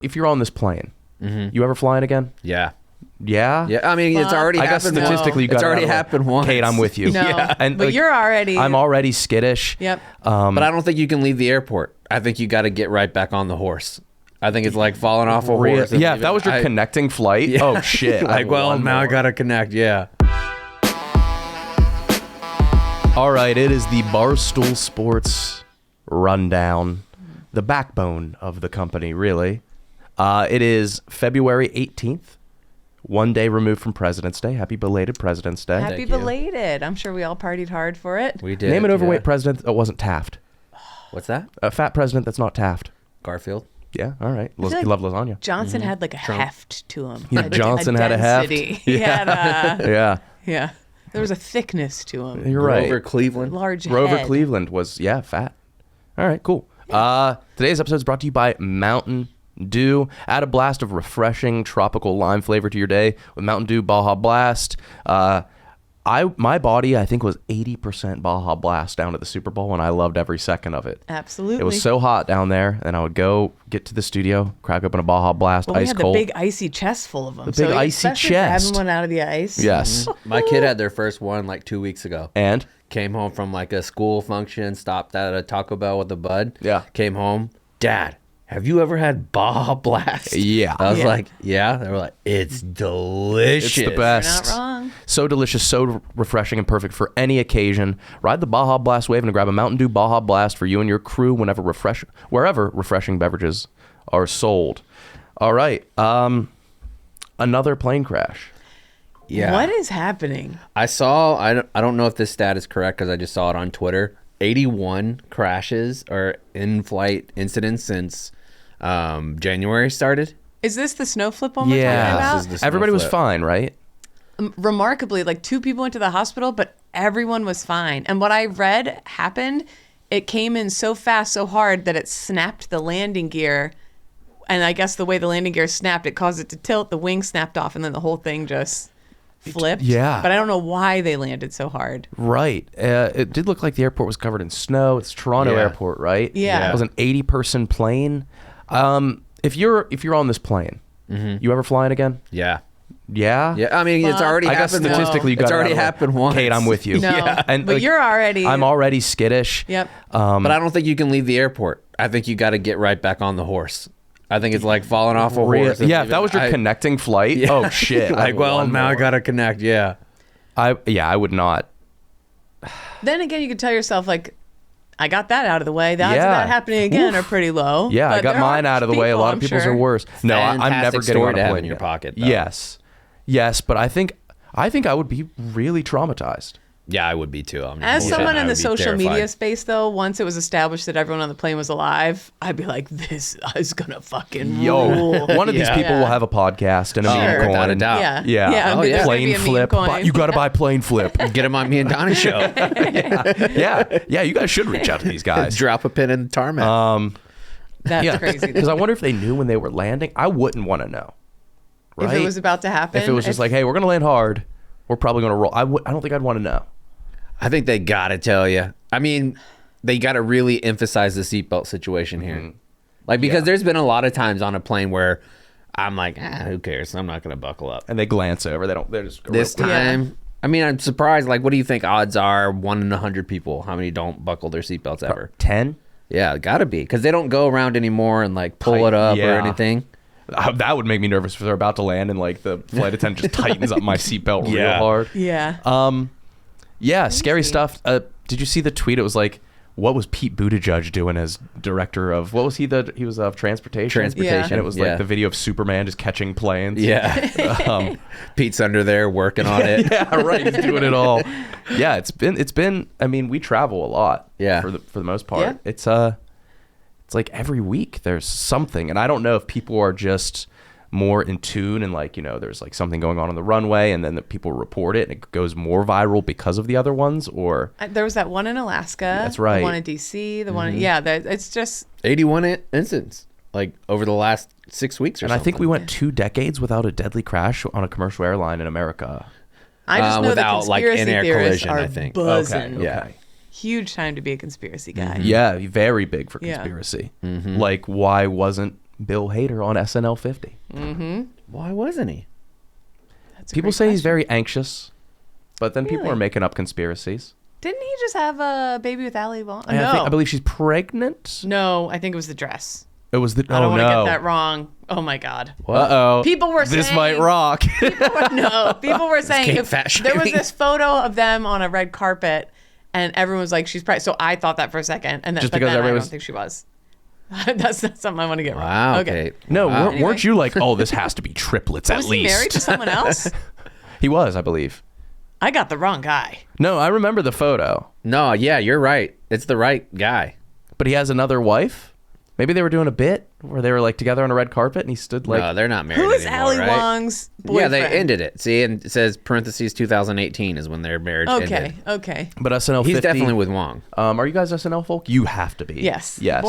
If you're on this plane, you ever flying again? Yeah. Yeah? Yeah, I mean, it's already happened. I guess statistically, you got it's already happened once. Kate, I'm with you. No, yeah. And but you're already... I'm already skittish. Yep. But I don't think you can leave the airport. I think you got to get right back on the horse. I think it's like falling off a horse. Yeah, if that was your connecting flight, oh shit. Like, well, now I got to connect, yeah. All right, it is the Barstool Sports rundown, the backbone of the company, really. It is February 18th, one day removed from President's Day. Happy belated President's Day. Happy belated. I'm sure we all partied hard for it. We did. Name an overweight president that wasn't Taft. What's that? A fat president that's not Taft. Garfield. Yeah, all right. feel You like love lasagna. Johnson had like a heft to him. Yeah, Johnson had a heft. He had a... Yeah. There was a thickness to him. You're right. Grover Cleveland. Large Grover head. Cleveland was, fat. All right, cool. Today's episode is brought to you by Mountain Dew. Add a blast of refreshing tropical lime flavor to your day with Mountain Dew Baja Blast. My body, I think, was 80% Baja Blast down at the Super Bowl, and I loved every second of it. Absolutely. It was so hot down there, and I would go get to the studio, crack open a Baja Blast, well, we ice had cold. the big icy chest full of them. The big icy especially chest. Having one out of the ice. Yes. My kid had their first one like 2 weeks ago. And? Came home from like a school function, stopped at a Taco Bell with a bud. Yeah. Came home. Dad, have you ever had Baja Blast? Yeah. I was like, yeah. They were like, it's delicious. It's the best. You're not wrong. So delicious, so refreshing, and perfect for any occasion. Ride the Baja Blast wave and grab a Mountain Dew Baja Blast for you and your crew wherever refreshing beverages are sold. All right. Another plane crash. Yeah. What is happening? I saw, I don't know if this stat is correct because I just saw it on Twitter. 81 crashes or in-flight incidents since January started. Is this the snow flip one we're talking about? This is the snow Everybody was flip. fine, right? Remarkably, like 2 people went to the hospital, but everyone was fine. And what I read happened, it came in so fast, so hard that it snapped the landing gear. And I guess the way the landing gear snapped, it caused it to tilt. The wing snapped off, and then the whole thing just flipped. Yeah. But I don't know why they landed so hard. Right. It did look like the airport was covered in snow. It's Toronto Yeah. Airport, right? Yeah. It was an 80-person plane. If you're on this plane, you ever flying again? Yeah. Yeah. Yeah. I mean, it's already I guess happened. statistically, you got it's already happened once. Kate, I'm with you. No, Yeah. And but like, you're already... I'm already skittish. Yep. But I don't think you can leave the airport. I think you got to get right back on the horse. I think it's like falling off a horse. Yeah, if that was your connecting flight, Yeah. oh shit. Like, well, now I got to connect. Yeah. I would not. Then again, you could tell yourself, like, I got that out of the way. The odds of Yeah. that happening again Oof. are pretty low. Yeah, I But got there mine are out of the way. A people, lot of I'm people's sure. are worse. No, I'm never Fantastic getting story on to a have plane in your again. pocket, though. Yes, but I think I would be really traumatized. Yeah, I would be too. As someone in the social media media space, though, once it was established that everyone on the plane was alive, I'd be like, this is going to fucking rule. One of these Yeah. people will have a podcast and a meme coin. without a doubt. Yeah. Yeah. Yeah. Oh, there's yeah. gonna Plane be a meme flip. coin. You got to buy plane flip. Get him on me and Donnie show. Yeah. You guys should reach out to these guys. Drop a pin in the tarmac. That's crazy. Because I wonder if they knew when they were landing. I wouldn't want to know. Right? If it was about to happen. If it was just like, hey, we're going to land hard. We're probably going to roll. I don't think I'd want to know. I think they got to tell you. I mean, they got to really emphasize the seatbelt situation here. Like, because there's been a lot of times on a plane where I'm like, who cares? I'm not going to buckle up. And they glance over. They're just go This real quick. time, I mean, I'm surprised. Like, what do you think odds are 1 in 100 people? How many don't buckle their seatbelts ever? 10? Yeah, got to be. Because they don't go around anymore and like pull it up or Yeah. anything. That would make me nervous if they're about to land and like the flight attendant just tightens up my seatbelt real hard. Yeah. Yeah, scary stuff. Did you see the tweet? It was like, what was Pete Buttigieg doing as director of, what was he? He was of transportation? Transportation. And it was like the video of Superman just catching planes. Yeah. Pete's under there working on it. Yeah, right. He's doing it all. Yeah, it's been, I mean, we travel a lot. Yeah. For the most part. Yeah. It's like every week there's something. And I don't know if people are just more in tune and like, there's like something going on the runway and then the people report it and it goes more viral because of the other ones, or There was that one in Alaska. That's right. The one in D.C. The one, it's just... 81 incidents like over the last 6 weeks or and something. I think we went 2 decades without a deadly crash on a commercial airline in America. I just know without, the like, conspiracy in-air theorists collision, are I think. buzzing. Okay. Yeah. Huge time to be a conspiracy guy. Yeah, very big for Yeah. conspiracy. Like, why wasn't Bill Hader on SNL 50. Why wasn't he? That's a People great say he's question. very anxious, but then people Really? are making up conspiracies. Didn't he just have a baby with Ali Wong? I believe she's pregnant. No, I think it was the dress. It was the. I don't Oh want to no. get that wrong. Oh my God. Uh-oh. People were This saying- might rock. No, people were saying Kate if fat there was shaming. this photo of them on a red carpet, and everyone was like, "She's pregnant." So I thought that for a second, and then, Just but because then I everyone don't was- think she was. That's not something I want to get wrong. Wow. Okay. Okay. No, Wow. weren't Anyway. you like, oh, this has to be triplets at Was least? he married to someone else? He was, I believe. I got the wrong guy. No, I remember the photo, No, yeah, you're right. It's the right guy. but he has another wife. Maybe they were doing a bit where they were like together on a red carpet, and he stood like. No, they're not married Who is anymore, Ali right? Wong's Yeah, boyfriend? they ended it. See, and it says parentheses 2018 is when their marriage Okay, ended. okay. But SNL 50. He's definitely with Wong. Are you guys SNL folk? You have to be. Yes. Yes.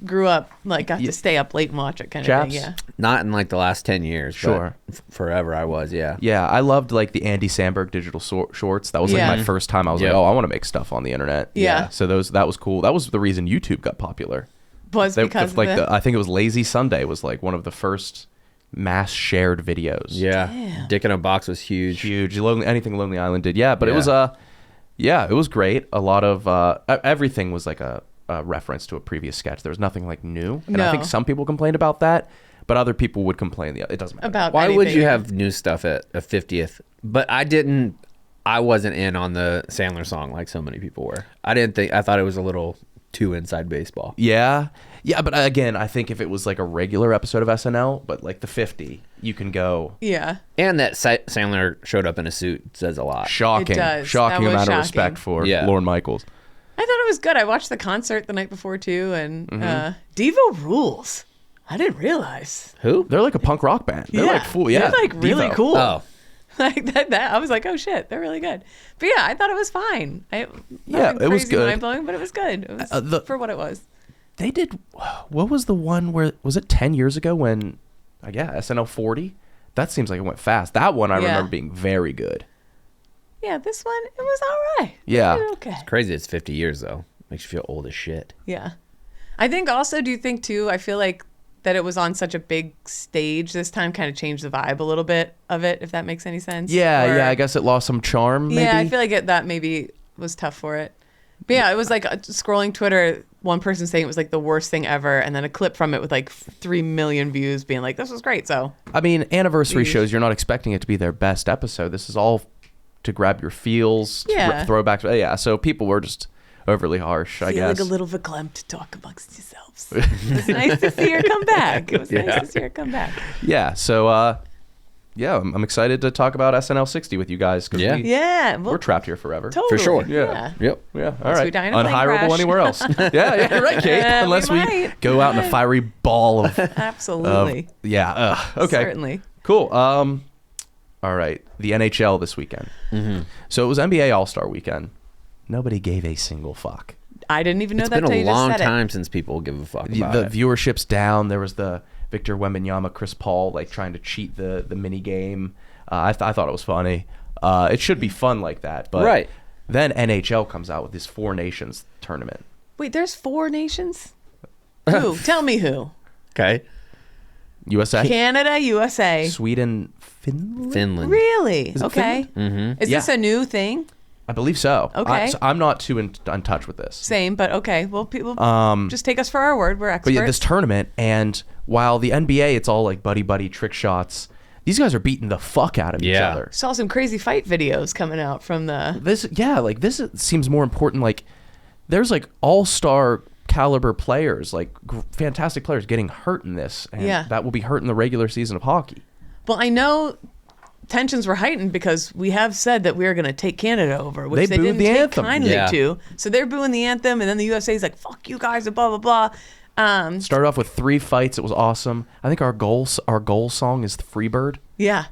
Grew up, like, got to stay up late and watch it kind of Chaps? thing. Yeah. Not in like the last 10 years. Sure. But forever I was, yeah. Yeah, I loved like the Andy Samberg digital shorts. That was like Yeah. my first time. I was Yep. like, oh, I want to make stuff on the internet. Yeah. So that was cool. That was the reason YouTube got popular. Was because like of I think it was Lazy Sunday was like one of the first mass shared videos. Yeah. Damn. Dick in a Box was huge. Huge. Anything Lonely Island did. Yeah, but it Yeah. was it was great. A lot of everything was like a reference to a previous sketch. There was nothing like new. And I think No. some people complained about that, but other people would complain it doesn't matter. about Why would anything. you have new stuff at a 50th? But I wasn't in on the Sandler song like so many people were. I thought it was a little too inside baseball. Yeah, but again, I think if it was like a regular episode of SNL, but like the 50, you can go Yeah. And that Sandler showed up in a suit says a lot. shocking, It does. shocking That was amount of shocking. respect for Yeah. Lorne Michaels. I thought it was good. I watched the concert the night before too, and Mm-hmm. Devo rules. I didn't realize. Who? They're like a punk rock band. They're like full, yeah, They're like really Devo. cool. Oh. Like that. I was like, oh shit, they're really good. But yeah, I thought it was fine. Yeah, it was good. Mind blowing, but it was good. It was for what it was. They did. What was the one where was it 10 years ago when? SNL 40. That seems like it went fast. That one I Yeah. remember being very good. Yeah, this one it was all right. Yeah. It did okay. Crazy it's 50 years though. Makes you feel old as shit. Yeah, I think also. Do you think too? I feel like that it was on such a big stage this time kind of changed the vibe a little bit of it, if that makes any sense. Yeah, Or- I guess it lost some charm. Maybe. Yeah, I feel like that maybe was tough for it. But yeah, it was like scrolling Twitter, one person saying it was like the worst thing ever, and then a clip from it with like 3 million views being like, this was great. So I mean, anniversary Yeesh. shows, you're not expecting it to be their best episode. This is all to grab your feels, Yeah. throwbacks. Yeah, so people were just overly harsh, I feel guess. like a little verklempt to talk amongst yourselves. It was nice to see her come back. It was nice to see her come back. Yeah, so I'm excited to talk about SNL 60 with you guys because Yeah. Yeah, well, we're trapped here forever. totally. sure. Yeah. Yep. Yeah, all Unless we right. die in a plane Unhirable crash. anywhere else. yeah, you're right, Kate. We Unless we might. go out in a fiery ball of Absolutely. okay. Certainly. Cool. All right. The NHL this weekend. Mm-hmm. So it was NBA All-Star weekend. Nobody gave a single fuck. I didn't even know It's that been till a you just long said time since people give a fuck The, about the it. viewership's down. There was the Victor Wembanyama, Chris Paul, like trying to cheat the mini game. I thought it was funny. It should be fun like that, but Right. then NHL comes out with this 4 nations tournament. it. Wait, there's 4 nations? Who? Tell me who. Okay. USA, Canada, USA. Sweden, Finland. Finland. Really? Is it Okay. Mm-hmm. Is this Yeah. a new thing? I believe so. Okay. So I'm not too in touch with this. Same, but okay. Well, people just take us for our word. We're But experts. yeah, this tournament, and while the NBA, it's all like buddy trick shots. These guys are beating the fuck out of each Yeah. other. Saw some crazy fight videos coming out from the. This seems more important. Like, there's like all-star caliber players, like fantastic players, getting hurt in this, and Yeah. that will be hurt in the regular season of hockey. Well, I know tensions were heightened because we have said that we are going to take Canada over, which They they, booed didn't the take anthem. kindly Yeah. to. So they're booing the anthem, and then the USA is like, "Fuck you guys," and blah blah blah. Started off with 3 fights. It was awesome. I think our goal song is Freebird, Yeah.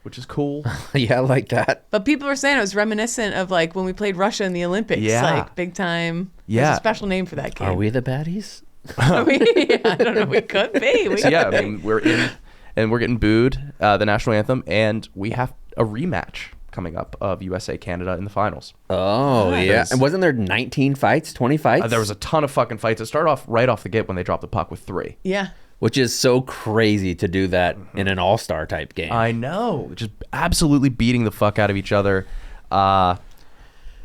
which is cool. Yeah, I like that. But people were saying it was reminiscent of like when we played Russia in the Olympics, Yeah. like big time. Yeah. There's a special name for that game. Are we the baddies? Are we? I don't know. We could be. So yeah, I mean, we're getting booed the national anthem, and we have a rematch coming up of USA Canada in the finals. Oh, yeah. There's- And wasn't there 19 fights, 20 fights? There was a ton of fucking fights. It started off right off the gate when they dropped the puck with 3. Yeah. which is so crazy to do that in an all-star type game. I know, just absolutely beating the fuck out of each other.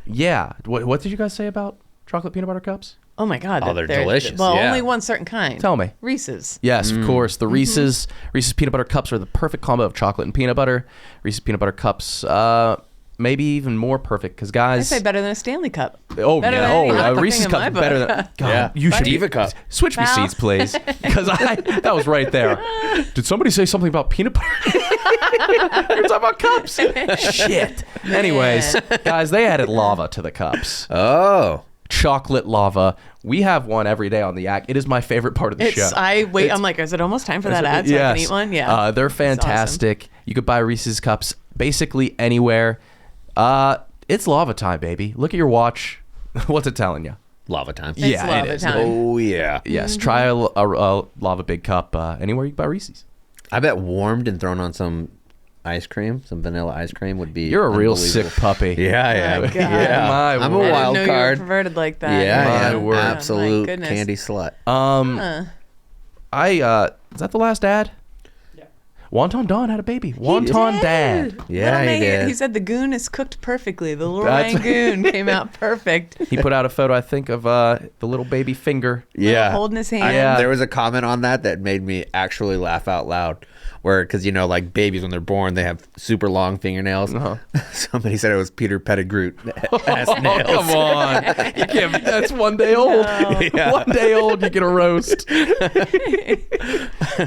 Yeah. What did you guys say about chocolate peanut butter cups? Oh my God. Oh, they're delicious. Well, Yeah. only one certain kind. Tell me. Reese's. Yes, of course. The Reese's peanut butter cups are the perfect combo of chocolate and peanut butter. Reese's peanut butter cups, maybe even more perfect because I guys. say better than a Stanley Cup. Oh Better yeah. than any hot Reese's thing in my cup better than. book. God, Yeah. you should Diva cup. Switch me Pal. seats, please, because that was right there. Did somebody say something about peanut butter? You're talking about cups. Shit. Anyways, guys, they added lava to the cups. Oh. Chocolate lava. We have one every day on the Yak. It is my favorite part of the show. I'm like, is it almost time for that ad so I can eat one? Yeah. They're fantastic. You could buy Reese's cups basically anywhere. It's lava time, baby. Look at your watch. What's it telling you? Lava time. It's yeah, lava it is. time. Oh, yeah. Yes, try a lava big cup anywhere you can buy Reese's. I bet warmed and thrown on some ice cream, some vanilla ice cream would be You're a real unbelievable. sick puppy. Yeah, I am. Oh, God. Yeah. My I'm a word. I wild didn't know card. you were perverted like that. Yeah, My I am. word. Absolute My goodness. candy slut. Is that the last ad? Yeah. WontonDon had a baby. Wonton Dad. Yeah, Little he man, did. He said the goon is cooked perfectly. The little That's- rangoon came out perfect. He put out a photo, I think, of the little baby finger. Yeah. Holding his hand. Yeah. There was a comment on that made me actually laugh out loud. Where, because, like babies, when they're born, they have super long fingernails. Uh-huh. Somebody said it was Peter Pettigrew ass Oh, nails. come on. You can't, that's one day old. Yeah. One day old, you get a roast.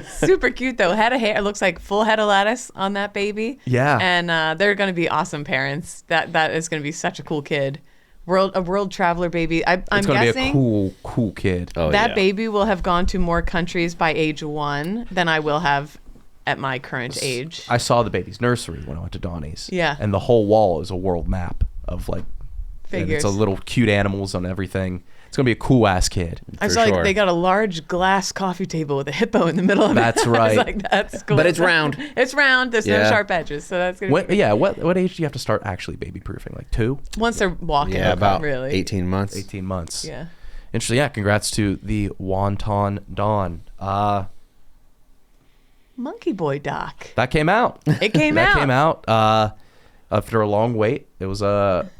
Super cute though. Head of hair. It looks like full head of lettuce on that baby. Yeah. And they're going to be awesome parents. That is going to be such a cool kid. A world traveler baby. I'm It's going to be guessing a cool kid. Oh, that yeah. baby will have gone to more countries by age 1 than I will have at my current age. I saw the baby's nursery when I went to Donnie's. Yeah. And the whole wall is a world map of like and Figures. it's a little cute animals on everything. It's gonna be a cool ass kid. I For saw sure. like they got a large glass coffee table with a hippo in the middle of it. That's I was right. like, that's cool. But it's round. It's round. There's no Yeah. sharp edges, so that's gonna be What age do you have to start actually baby proofing? Like 2? once they're walking. Yeah, about really. 18 months. 18 months. Yeah. Interesting. Yeah, congrats to the WontonDon. Monkey Boy doc. That came out. It came That out. came out after a long wait. It was it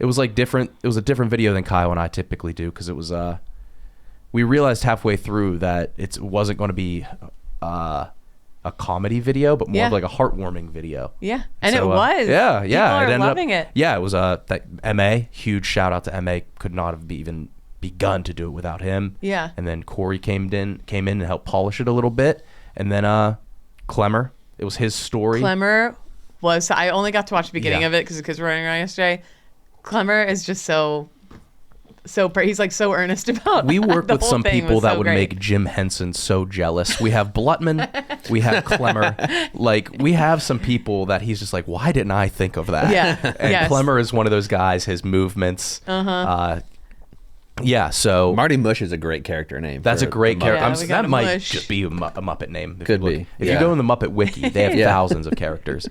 was like different. It was a different video than Kyle and I typically do because it was we realized halfway through that it wasn't going to be a comedy video, but more Yeah. of like a heartwarming video. Yeah, and So, it was. Yeah, yeah. People are ended loving up, it. Yeah, it was that MA. Huge shout out to MA. Could not have even begun to do it without him. Yeah. And then Corey came in and helped polish it a little bit. And then Clemmer. It was his story. Clemmer was. I only got to watch the beginning Yeah. of it because we were running around yesterday. Clemmer is just he's like so earnest about. We work the with whole some thing people was that so would great. make Jim Henson so jealous. We have Blutman, we have Clemmer. Like we have some people that he's just like, why didn't I think of that? Yeah. And Yes. Clemmer is one of those guys. His movements. Yeah. So Marty Mush is a great character name. that's a for great the character. Yeah, we got That a might Mush. just be a Muppet name. If Could you look. be, If you yeah. go in the Muppet Wiki, they have Yeah. thousands of characters.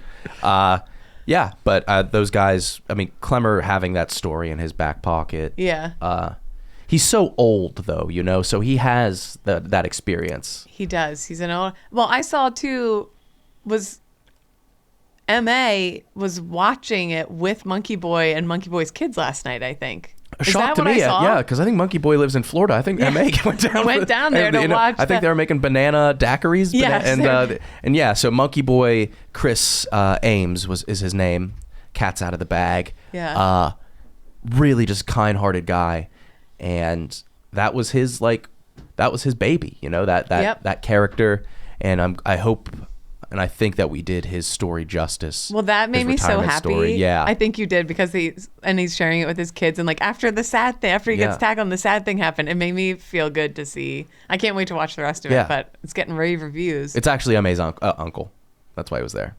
Yeah, but those guys. I mean, Clemmer having that story in his back pocket. Yeah, He's so old though, so he has that experience. he does. He's an old. Well, I saw too. Was M.A. was watching it with Monkey Boy and Monkey Boy's kids last night. I think. A Is shock that to what me, I saw? yeah, because I think Monkey Boy lives in Florida. I think MA went down there to watch I think that. they were making banana daiquiris. Yes, and yeah, so Monkey Boy Chris Ames is his name. Cat's out of the bag. Yeah. Really just kind-hearted guy, and that was his baby. Yep. that character, and I hope. And I think that we did his story justice. Well, that made his me so retirement happy. story. Yeah. I think you did because he's sharing it with his kids, and like after he gets Yeah. tackled and the sad thing happened, it made me feel good to see. I can't wait to watch the rest of Yeah. it, but it's getting rave reviews. It's actually Ame's uncle. That's why he was there.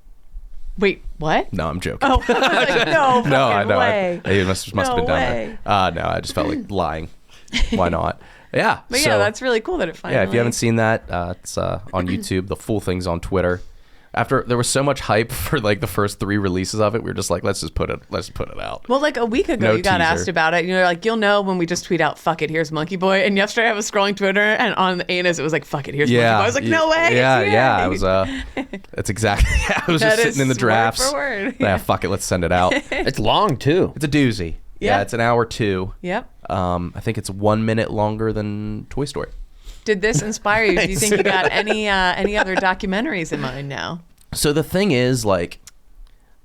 Wait, what? No, I'm joking. Oh, I was like, no, No, I fucking know. way. He must have No been down way. there. No, I just felt like lying. Why not? Yeah. But so, yeah, that's really cool that it finally. yeah. If you haven't seen that, it's on YouTube. The full thing's on Twitter. after there was so much hype for like the first 3 releases of it, we were just like, let's put it out. Well, like a week ago, No you got teaser. asked about it. You're like, you'll know when we just tweet out, "Fuck it, here's Monkey Boy." And yesterday, I was scrolling Twitter, and on the anus, it was like, "Fuck it, here's Monkey Boy." I was like, "No way!" Yeah. I Yay. was. That's exactly. I was That just is sitting in the word drafts. for word. Yeah, fuck it, let's send it out. It's long too. It's a doozy. Yeah, Yeah. it's an hour 2. Yep. I think it's 1 minute longer than Toy Story. Did this inspire you? Do you think you got any other documentaries in mind now? So the thing is, like,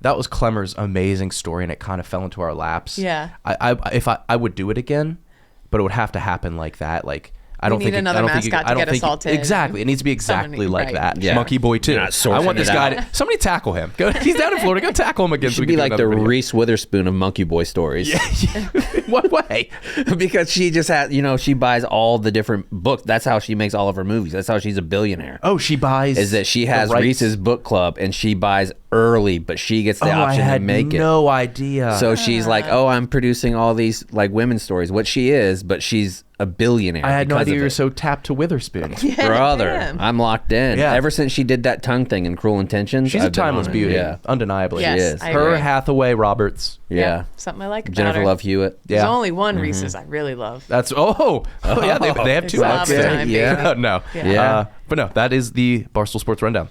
that was Clemmer's amazing story, and it kind of fell into our laps. Yeah. I would do it again, but it would have to happen like that. Like, I don't need think another mascot to get assaulted. Exactly, it needs to be exactly Somebody- like right. that. Yeah. Monkey Boy too. You're not I want sorting this it guy. out. Somebody tackle him. Go. He's down in Florida. Go tackle him again. Should be like the Reese Witherspoon of Monkey Boy stories. What way? Because she just had, she buys all the different books. That's how she makes all of her movies. That's how she's a billionaire. Oh, she buys. Is that she has the rights. Reese's book club and she buys early, but she gets the Oh, I option had to make it. no idea. So she's like, oh, I'm producing all these like women's stories. What she is, but she's a billionaire. I had no because idea of you were it. so tapped to Witherspoon. Brother, Damn. I'm locked in. Yeah. Ever since she did that tongue thing in Cruel Intentions, She's a I've been timeless on it. beauty, Yeah. undeniably. Yes, She is. I Her, agree. Hathaway, Roberts. Yeah. Something I like about Jennifer her. Love Hewitt. There's Yeah. only one Reese's I really love. That's yeah. They have It's 2 love outs. time, Yeah. baby. No. Yeah. But no, that is the Barstool Sports Rundown.